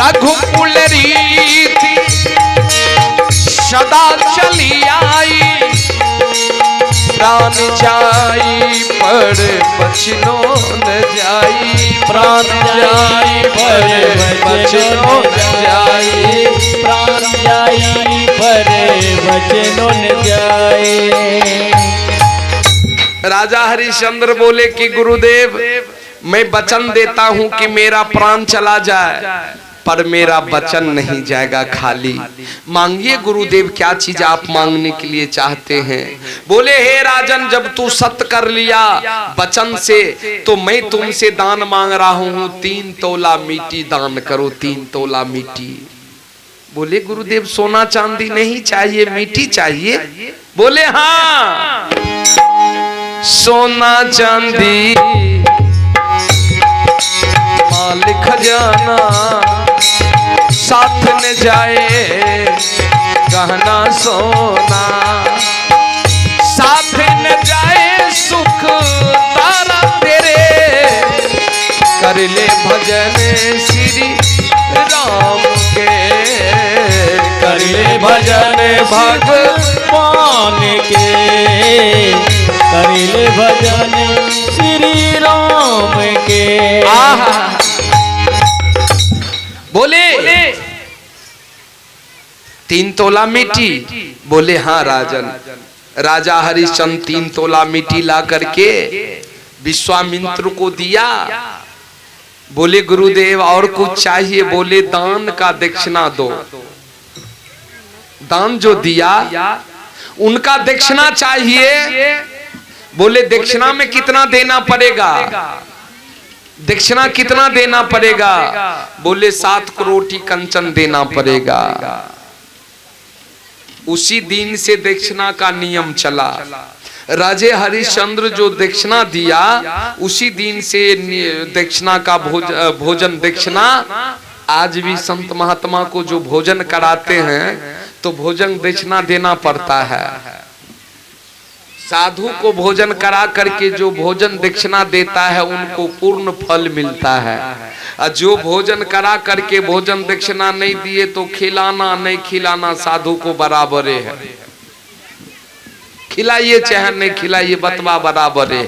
रघुकुल रीति सदा चली आई, प्राण जाई पर बचनो न जाई, प्राण जाई पर बचनो न जाई, प्राण जाई पर बचनो न जाई। राजा हरिश्चंद्र बोले कि गुरुदेव मैं वचन देता हूं कि मेरा प्राण चला जाए, पर मेरा वचन नहीं जाएगा खाली। मांगिए गुरुदेव, क्या चीज आप मांगने के लिए चाहते हैं? बोले हे राजन, जब तू सत्य कर लिया वचन से, तो मैं तुमसे दान मांग रहा हूं, 3 तोला मिट्टी दान करो, 3 तोला मिट्टी। बोले गुरुदेव सोना चांदी नहीं चाहिए, मिट्टी चाहिए। बोले हाँ, सोना चांदी माल खजाना साथ न जाए, गहना सोना साथ न जाए, सुख तारा तेरे कर ले भजन श्री राम के, कर ले भजन भगवान के, कर ले भजन श्री राम के। बोले 3 तोला मिट्टी? बोले हाँ राजन। राजा हरिश्चंद्र 3 तोला मिट्टी ला करके विश्वामित्र को दिया। बोले गुरुदेव और कुछ चाहिए? बोले दान का दक्षिणा दो। दान जो दिया उनका दक्षिणा चाहिए। बोले दक्षिणा में कितना देना पड़ेगा? दक्षिणा कितना देना पड़ेगा? बोले 7 करोटी कंचन देना पड़ेगा। उसी दिन से दक्षिणा का नियम चला। राजे हरिश्चंद्र जो दक्षिणा दिया, उसी दिन से दक्षिणा का भोजन दक्षिणा। आज भी संत महात्मा को जो भोजन कराते हैं तो भोजन दक्षिणा देना पड़ता है। साधु को भोजन करा करके जो भोजन दक्षिणा देता है उनको पूर्ण फल मिलता है, और जो भोजन करा करके भोजन दक्षिणा नहीं दिए तो खिलाना नहीं खिलाना साधु को बराबर है। खिलाइए चाहे नहीं खिलाइए, बतवा बराबर है।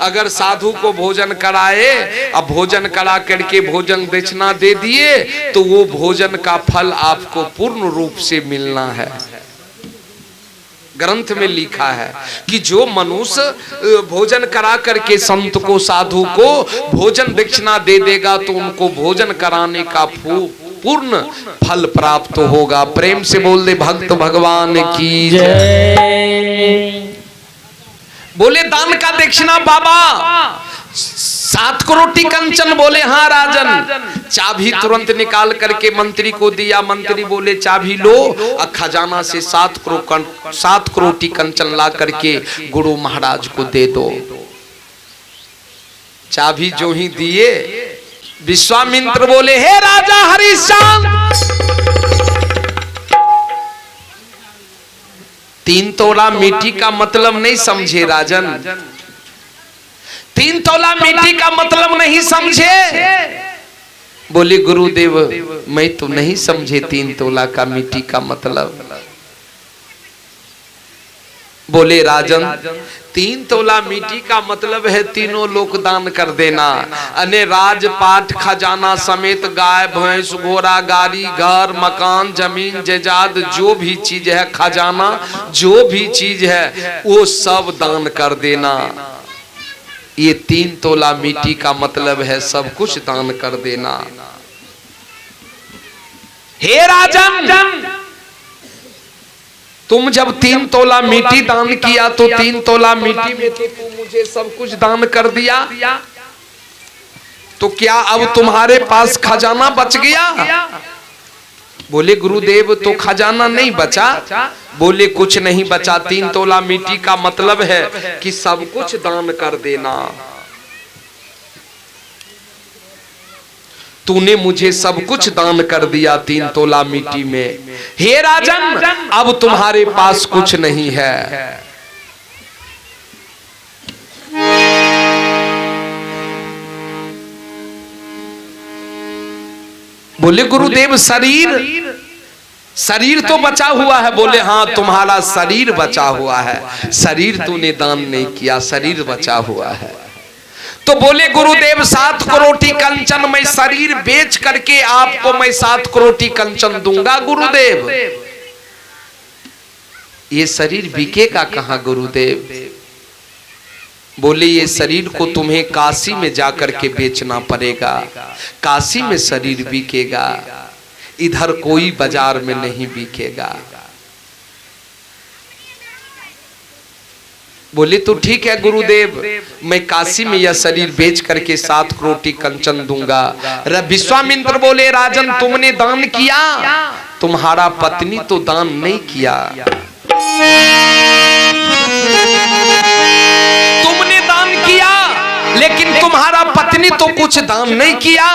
अगर साधु को भोजन कराए, अब भोजन करा करके भोजन दक्षिणा दे दिए तो वो भोजन का फल आपको पूर्ण रूप से मिलना है। ग्रंथ में लिखा है कि जो मनुष्य भोजन करा करके संत को साधु को भोजन दक्षिणा दे देगा तो उनको भोजन कराने का पूर्ण फल प्राप्त होगा। प्रेम से बोल दे भक्त भगवान की जय। बोले दान का दक्षिणा बाबा 7 करोटी कंचन। बोले हाँ राजन। चाबी तुरंत निकाल करके मंत्री को दिया। मंत्री बोले चाबी लो और खजाना से 7 करोटी कंचन ला करके गुरु महाराज को दे दो। चाबी जो ही दिए, विश्वामित्र बोले हे राजा हरिश्चंद्र, 3 तोला मिट्टी का मतलब नहीं समझे राजन। 3 तोला मिट्टी का मतलब नहीं समझे। बोले गुरुदेव मैं तो नहीं समझे 3 तोला का मिट्टी का मतलब। बोले राजन 3 तोला मिट्टी का मतलब है तीनों लोक दान कर देना। अने राजपाट खजाना समेत गाय भैंस घोड़ा गाड़ी घर मकान जमीन जायदाद जो भी चीज है, खजाना जो भी चीज है वो सब दान कर देना। ये 3 तोला मिट्टी का मतलब है सब कुछ दान कर देना। हे राजन, तुम जब 3 तोला मिट्टी दान किया तो 3 तोला मिट्टी में तो तुम मुझे सब कुछ दान कर दिया, तो क्या अब तुम्हारे पास खजाना बच गया? बोले गुरुदेव तो खजाना नहीं बचा। बोले कुछ नहीं बचा। 3 तोला मिट्टी का मतलब है कि सब कुछ दान कर देना। तूने मुझे सब कुछ दान कर दिया 3 तोला मिट्टी में। हे राजन, अब तुम्हारे पास कुछ नहीं है। बोले गुरुदेव शरीर शरीर तो बचा हुआ है। बोले हाँ तुम्हारा शरीर बचा हुआ है, शरीर तूने दान नहीं किया, शरीर बचा हुआ है। तो बोले गुरुदेव 7 करोटी कंचन मैं शरीर बेच करके आपको मैं 7 करोटी कंचन दूंगा गुरुदेव। ये शरीर बिकेगा कहाँ गुरुदेव? बोले ये शरीर को तुम्हें काशी में जाकर के बेचना पड़ेगा, काशी में शरीर बिकेगा, इधर कोई बाजार में नहीं बिकेगा। बोले तो ठीक है गुरुदेव, मैं काशी में यह शरीर बेच करके 7 करोटी कंचन दूंगा। विश्वामित्र बोले राजन तुमने दान किया, तुम्हारा पत्नी तो दान नहीं किया। तुमने दान किया लेकिन तुम्हारा पत्नी तो कुछ दान नहीं किया,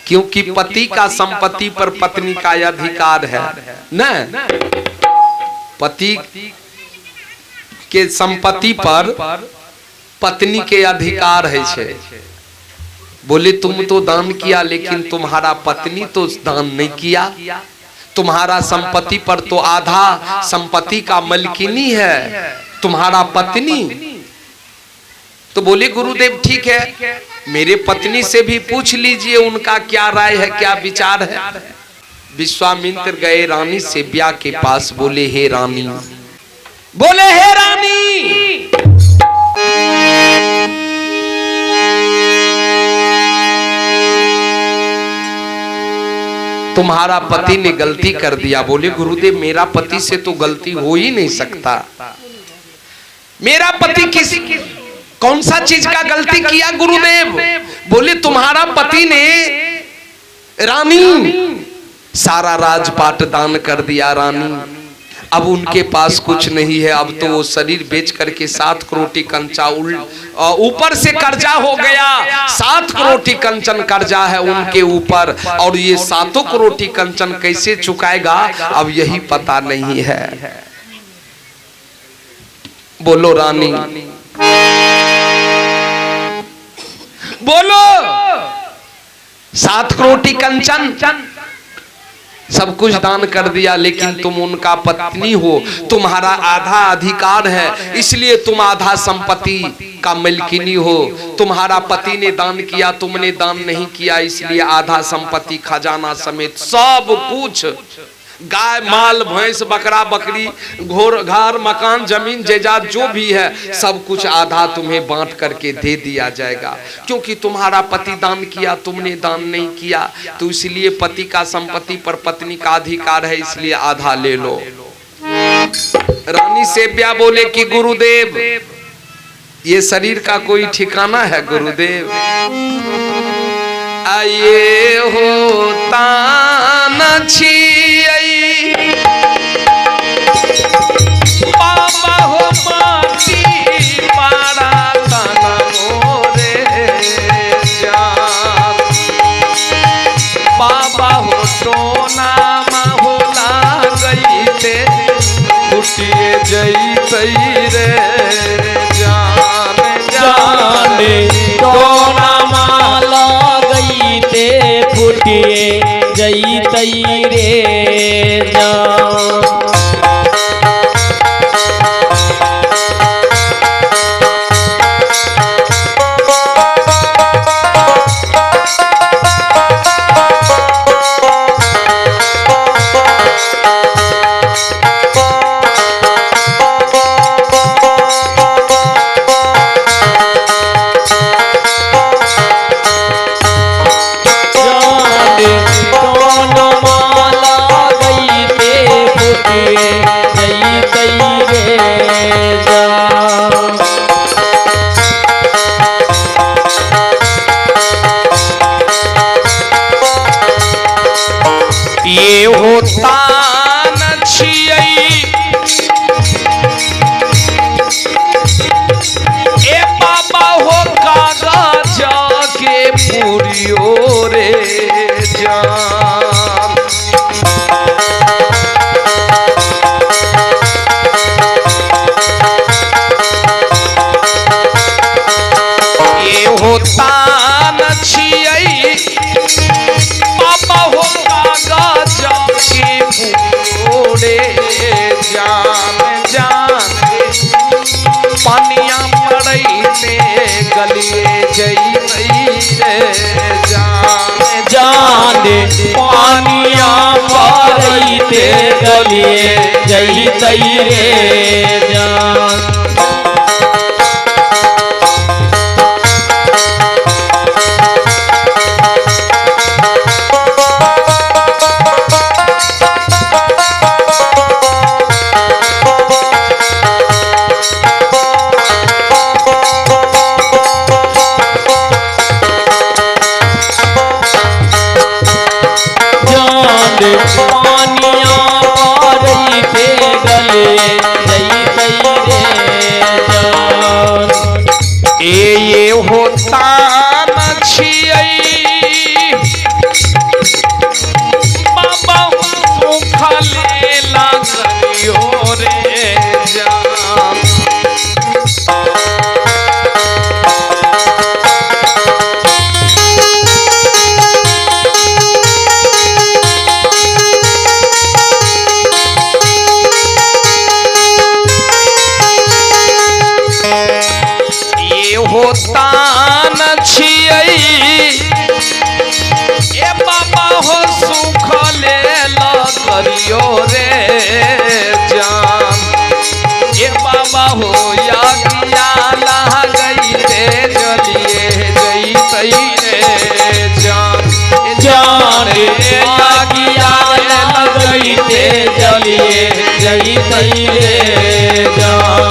क्योंकि पति का संपत्ति पर पत्नी का अधिकार है न। पति के संपत्ति पर पत्नी के अधिकार है छे। बोले तुम तो दान किया लेकिन तुम्हारा पत्नी तो दान नहीं किया, तुम्हारा संपत्ति पर तो आधा संपत्ति का मलकिनी है तुम्हारा पत्नी। तो बोले गुरुदेव ठीक है, मेरे पत्नी से भी पूछ लीजिए उनका क्या राय है, क्या विचार है। विश्वामित्र गए रानी सेव्या के पास। बोले हे रानी, बोले हे रानी, तुम्हारा पति ने गलती कर दिया। बोले गुरुदेव मेरा पति से तो गलती हो ही नहीं सकता। मेरा पति किसी कौन सा चीज का गलती किया गुरुदेव? बोले तुम्हारा पति ने रानी सारा राजपाट दान कर दिया रानी, अब उनके पास कुछ नहीं है, अब तो वो शरीर बेच करके 7 करोटी कंचा ऊपर से कर्जा हो गया, 7 करोटी कंचन कर्जा है उनके ऊपर, और ये 7 करोटी कंचन कैसे चुकाएगा अब यही पता नहीं है। बोलो रानी, बोलो 7 करोटी कंचन सब कुछ दान कर दिया, लेकिन तुम उनका पत्नी हो, तुम्हारा आधा अधिकार है, इसलिए तुम आधा संपत्ति का मालिकिनी हो। तुम्हारा पति ने दान किया, तुमने दान नहीं किया, इसलिए आधा संपत्ति खजाना समेत सब कुछ, गाय माल भैंस बकरा बकरी घर मकान जमीन जायदाद जो भी है सब कुछ आधा तुम्हें बांट करके दे दिया जाएगा, क्योंकि तुम्हारा पति दान किया, तुमने दान नहीं किया, तो इसलिए पति का संपत्ति पर पत्नी का अधिकार है, इसलिए आधा ले लो। रानी सेव्या बोले कि गुरुदेव ये शरीर का कोई ठिकाना है गुरुदेव? आये होता न छियई बाबा हो माटी पारा तना मोरे जान, बाबा हो टोना माहुला गई थे फुटिए जई तई रे जान, जाने टोना माला गई ते फुटिए जई तई रे जान। ये होता न छियई ए बाबा हो कागज के पूरियो रे जान, ये होता न छियई गलिए जई तई रे जान। पानिया पारई थे गले जई तई रे जान। ये होता न छियई बाबा सुख लेला करियो रे जान। होता न छियई ए बाबा हो सुख लेला करियो रे जान। ए बाबा हो यागिया ला गई रे जलिए जई तई रे जान। जान यागिया ला गई थे जलिए जई तई रे जान।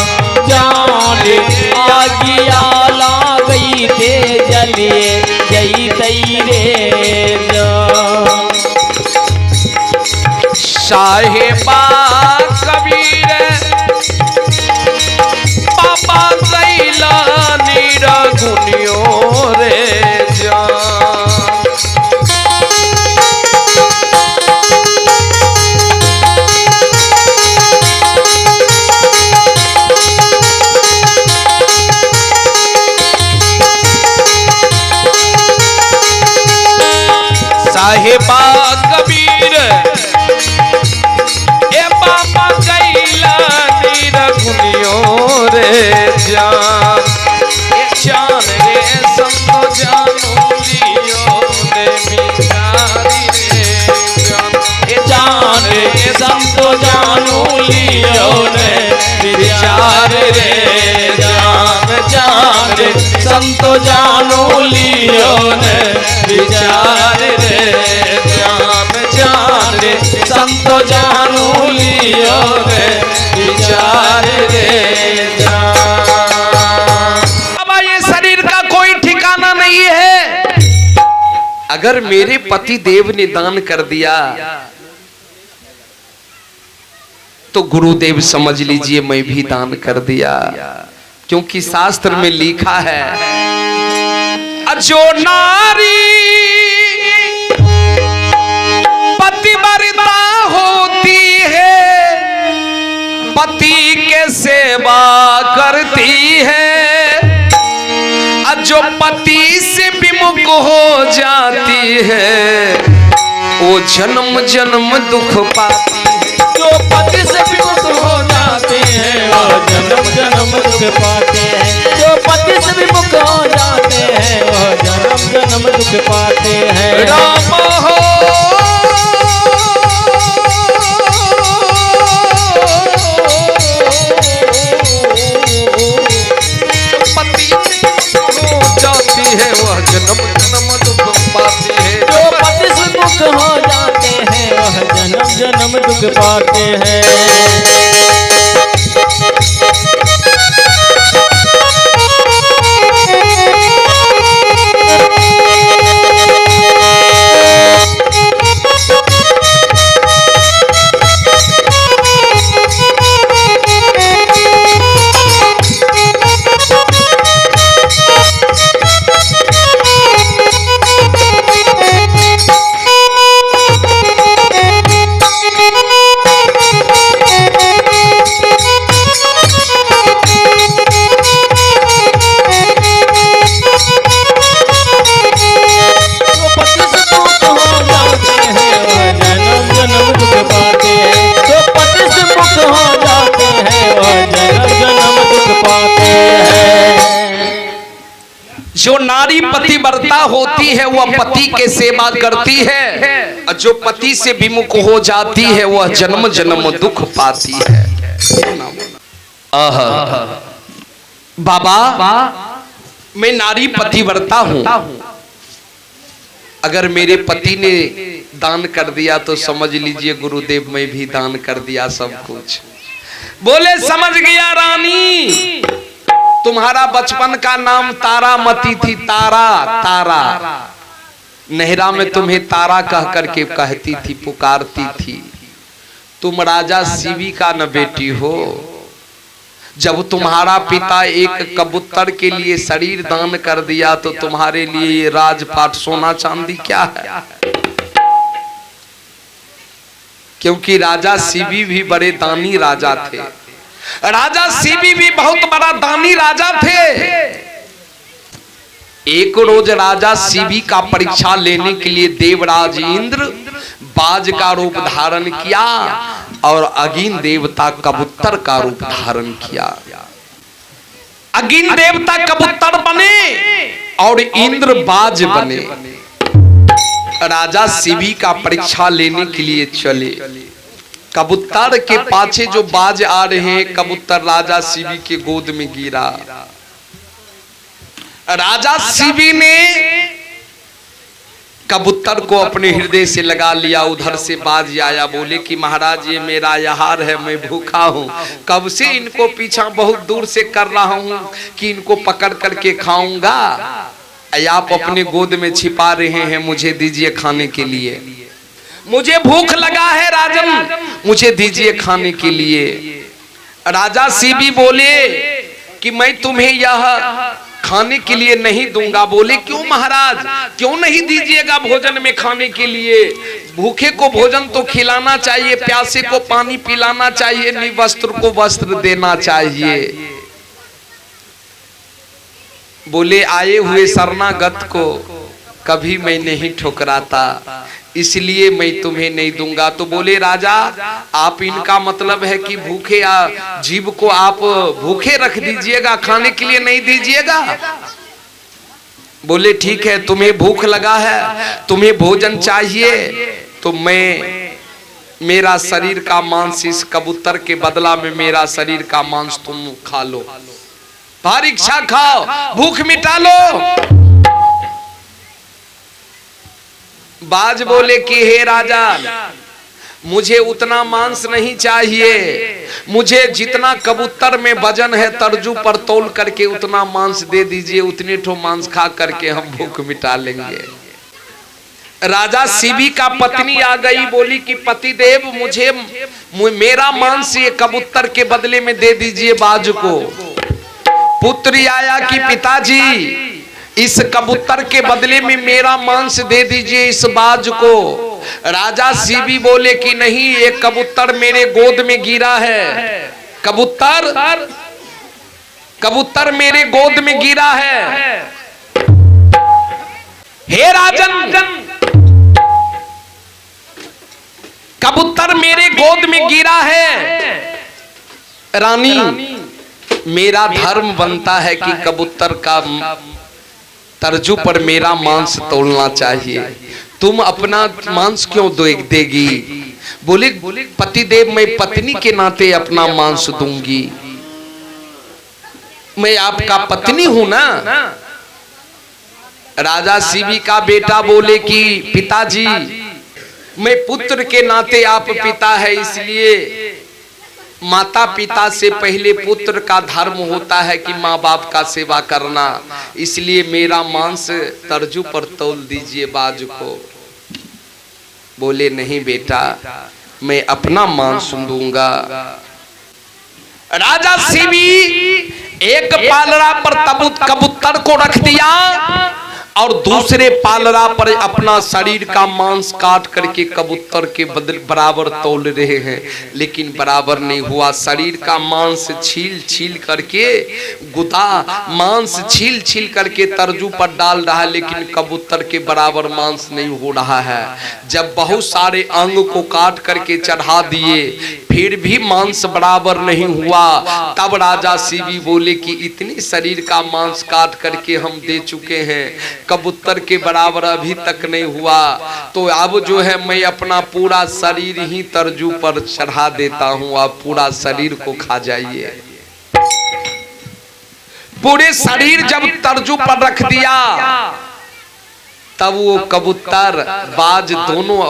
जान यागिया ला गई थे जलिए जई तई रे जान। साहेबा कबीर पापा कैला निरगुनियो रे जान। साहेबा कबीर ए बाबा कैला निरगुनियो रे जान। ए जान रे संतो जानू लियो ने बिचारी रे जान। ए जान रे संतो जानू लियो ने बिचार रे जान। जान रे संतो जानू लियो ने बिचार रे जान। जान रे संतो जानू लियो रे विचार रे जान। अब ये शरीर का कोई ठिकाना नहीं है। अगर मेरे पति देव ने दान कर दिया तो गुरुदेव समझ लीजिए मैं भी दान कर दिया, क्योंकि शास्त्र में लिखा है जो नारी पतिव्रता होती है पति के सेवा करती है, जो पति से विमुख हो जाती है वो जन्म जन्म दुख पाती है। जो पति से विमुख हो जाते हैं वो जन्म जन्म दुख पाते हैं। जो पति से विमुख हो जाते हैं वो जन्म जन्म दुख पाते हैं। राम हो पति हो जाती है वह जन्म जन्म दुख पाती है। जो पति से मुख हो जाते हैं वह जन्म जन्म दुख पाते हैं। पतिव्रता होती है वह पति के सेवा करती है, और जो पति से विमुख हो जाती है वह जन्म जन्म दुख पाती है। बाबा मैं नारी पतिव्रता हूं, अगर मेरे पति ने दान कर दिया तो समझ लीजिए गुरुदेव मैं भी दान कर दिया सब कुछ। बोले समझ गया रानी, तुम्हारा बचपन का नाम तारामती थी। तारा तारा नहरा में तुम्हें तारा कह करके कहती थी, पुकारती थी। तुम राजा शिवी का न बेटी हो। जब तुम्हारा पिता एक कबूतर के लिए शरीर दान कर दिया तो तुम्हारे लिए राजपाट सोना चांदी क्या है? क्योंकि राजा शिवी भी बड़े दानी राजा थे। राजा शिवी भी बहुत बड़ा दानी राजा थे। एक रोज राजा शिवी का परीक्षा लेने के लिए देवराज इंद्र बाज का रूप धारण किया और अगिन देवता कबूतर का रूप धारण किया। अगिन देवता कबूतर बने और इंद्र बाज बने। राजा शिवी का परीक्षा लेने के लिए चले। कबूतर के पाछे जो बाज आ रहे हैं, कबूतर राजा शिवी के गोद में गिरा। राजा शिवी ने कबूतर को अपने हृदय से लगा लिया। उधर से बाज आया, बोले कि महाराज ये मेरा आहार है, मैं भूखा हूँ, कब से इनको पीछा बहुत दूर से कर रहा हूँ कि इनको पकड़ करके खाऊंगा। आप अपने गोद में छिपा रहे हैं, मुझे दीजिए खाने के लिए, मुझे भूख लगा है राजन, मुझे दीजिए खाने के लिए। राजा शिवी बोले कि मैं तुम्हें यह खाने के लिए नहीं दूंगा। बोले क्यों महाराज, क्यों नहीं दीजिएगा भोजन में खाने के लिए? भूखे को भोजन तो खिलाना चाहिए, प्यासे को पानी पिलाना चाहिए, निवस्त्र को वस्त्र देना चाहिए। बोले आए हुए शरणागत को कभी मैं नहीं ठुकराता, इसलिए मैं तुम्हें नहीं दूंगा। तो बोले राजा आप इनका मतलब है कि भूखे जीव को आप भूखे रख दीजिएगा, खाने के लिए नहीं दीजिएगा? बोले ठीक है, तुम्हें भूख लगा है, तुम्हें भोजन चाहिए, तो मेरा शरीर का मांस इस कबूतर के बदला में मेरा शरीर का मांस तुम खा लो, परीक्षा खाओ, भूख मिटा लो। बाज बोले कि हे राजा मुझे उतना मांस नहीं चाहिए, मुझे जितना कबूतर में वजन है तर्जू पर तौल करके उतना मांस दे दीजिए, उतने ठो मांस खा करके हम भूख मिटा लेंगे। राजा शिवी का पत्नी आ गई, बोली कि पतिदेव मुझे मेरा मांस ये कबूतर के बदले में दे दीजिए बाज को। पुत्री आया कि पिताजी इस कबूतर के बदले में मेरा मांस दे दीजिए इस बाज को। राजा शिवी बोले कि नहीं, ये कबूतर मेरे गोद में गिरा है, कबूतर मेरे गोद में गिरा है। हे राजन कबूतर मेरे गोद में गिरा है। रानी मेरा धर्म बनता है कि कबूतर का तर्जू पर मेरा मांस तोलना चाहिए, तुम अपना मांस क्यों देगी? बोले पतिदेव मैं पत्नी के नाते अपना मांस दूंगी, मैं आपका पत्नी हूं ना। राजा शिवी का बेटा बोले कि पिताजी मैं पुत्र के नाते, आप पिता है इसलिए माता पिता से पहले पुत्र का धर्म होता है कि माँ बाप का सेवा करना, इसलिए मेरा मांस तर्जू पर तौल दीजिए बाज को। बोले नहीं बेटा मैं अपना मांस दूंगा। राजा शिवी एक पालड़ा पर कबूतर को रख दिया और दूसरे पालरा पर अपना शरीर का मांस काट करके कबूतर के बदल बराबर तौल रहे हैं, लेकिन बराबर नहीं हुआ। शरीर का मांस छील छील करके गुदा मांस छील छील करके तर्जू पर डाल रहा है, लेकिन कबूतर के बराबर मांस नहीं हो रहा है। जब बहुत सारे अंग को काट करके चढ़ा दिए फिर भी मांस बराबर नहीं हुआ, तब राजा शिवी बोले कि इतनी शरीर का मांस काट करके हम दे चुके हैं, कबूतर के बराबर अभी तक नहीं हुआ, तो अब जो है मैं अपना पूरा शरीर ही तर्जू पर चढ़ा देता हूं, आप पूरा शरीर को खा जाइए। पूरे शरीर जब तर्जू पर रख दिया तब वो कबूतर बाज दोनों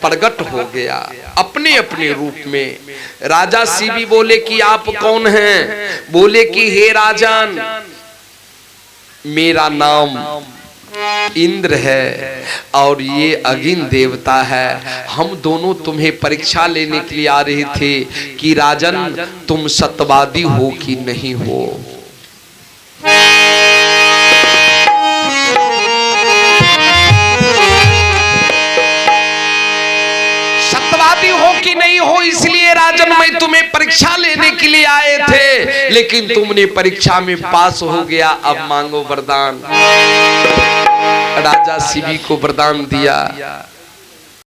प्रकट हो गया अपने अपने रूप में। राजा शिवी बोले कि आप कौन हैं? बोले कि हे राजन, मेरा नाम इंद्र है और ये अग्नि देवता है। हम दोनों तुम्हें परीक्षा लेने के लिए आ रहे थे कि राजन तुम सत्यवादी हो कि नहीं हो। सत्यवादी हो कि नहीं हो, इसलिए राजन मैं तुम्हें परीक्षा लेने के लिए आए थे, लेकिन तुमने परीक्षा में पास हो गया, अब मांगो वरदान। राजा शिवी को वरदान दिया